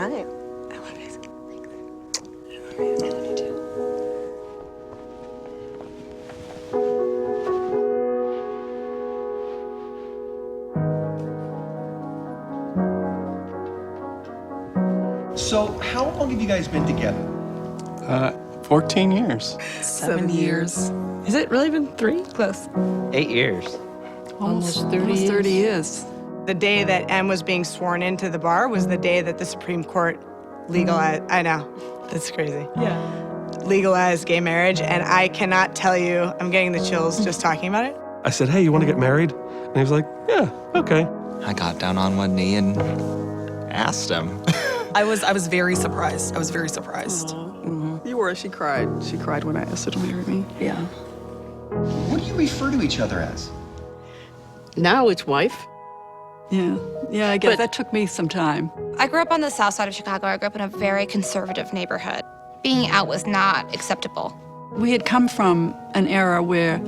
Hi. I love you. I love you too. So, how long have you guys been together? 14 years. 7 years. Has it really been 3? Close. 8 years. Almost 30 years. The day that M was being sworn into the bar was the day that the Supreme Court legalized, I know, that's crazy. Yeah. Legalized gay marriage, and I cannot tell you, I'm getting the chills just talking about it. I said, hey, you want to get married? And he was like, yeah, okay. I got down on one knee and asked him. I was very surprised. I was very surprised. You were. She cried. She cried when I asked her to marry me. Yeah. What do you refer to each other as? Now it's wife. Yeah. Yeah, I guess that took me some time. I grew up on the south side of Chicago. I grew up in a very conservative neighborhood. Being out was not acceptable. We had come from an era where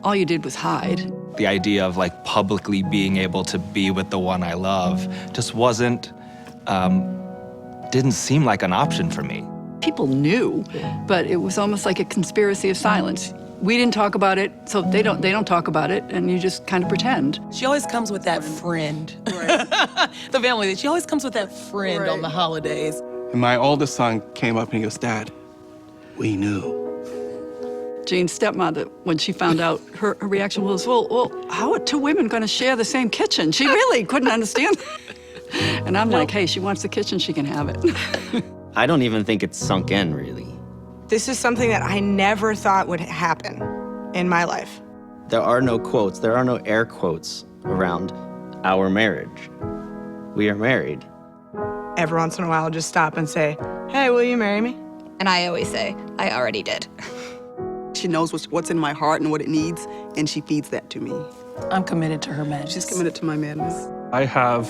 all you did was hide. The idea of like publicly being able to be with the one I love just wasn't, didn't seem like an option for me. People knew, but it was almost like a conspiracy of silence. We didn't talk about it, so they don't talk about it, and you just kind of pretend. She always comes with that friend. Right. The family, she always comes with that friend on the holidays. And my oldest son came up and he goes, Dad, we knew. Jean's stepmother, when she found out, her reaction was, well, how are two women going to share the same kitchen? She really couldn't understand. And I'm like, hey, she wants the kitchen, she can have it. I don't even think it's sunk in, really. This is something that I never thought would happen in my life. There are no quotes, there are no air quotes around our marriage. We are married. Every once in a while, I'll just stop and say, hey, will you marry me? And I always say, I already did. She knows what's in my heart and what it needs, and she feeds that to me. I'm committed to her madness. She's committed to my madness. I have,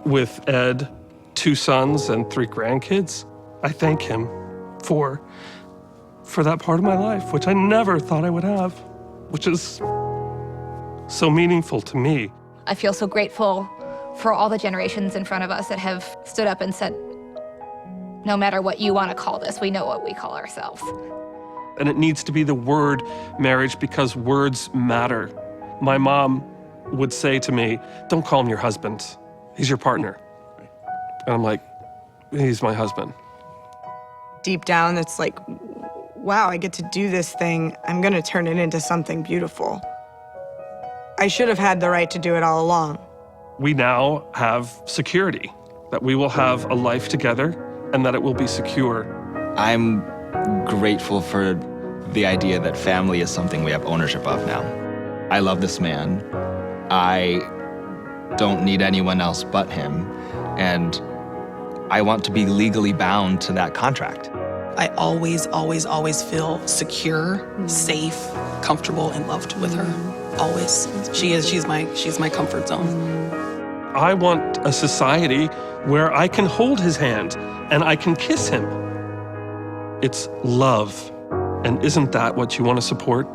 with Ed, 2 sons and 3 grandkids. I thank him for that part of my life, which I never thought I would have, which is so meaningful to me. I feel so grateful for all the generations in front of us that have stood up and said, no matter what you want to call this, we know what we call ourselves. And it needs to be the word marriage because words matter. My mom would say to me, don't call him your husband. He's your partner. And I'm like, he's my husband. Deep down, it's like, wow, I get to do this thing. I'm gonna turn it into something beautiful. I should have had the right to do it all along. We now have security, that we will have a life together and that it will be secure. I'm grateful for the idea that family is something we have ownership of now. I love this man. I don't need anyone else but him. And I want to be legally bound to that contract. I always, always, always feel secure, safe, comfortable, and loved with her. Always. She's my comfort zone. I want a society where I can hold his hand and I can kiss him. It's love. And isn't that what you want to support?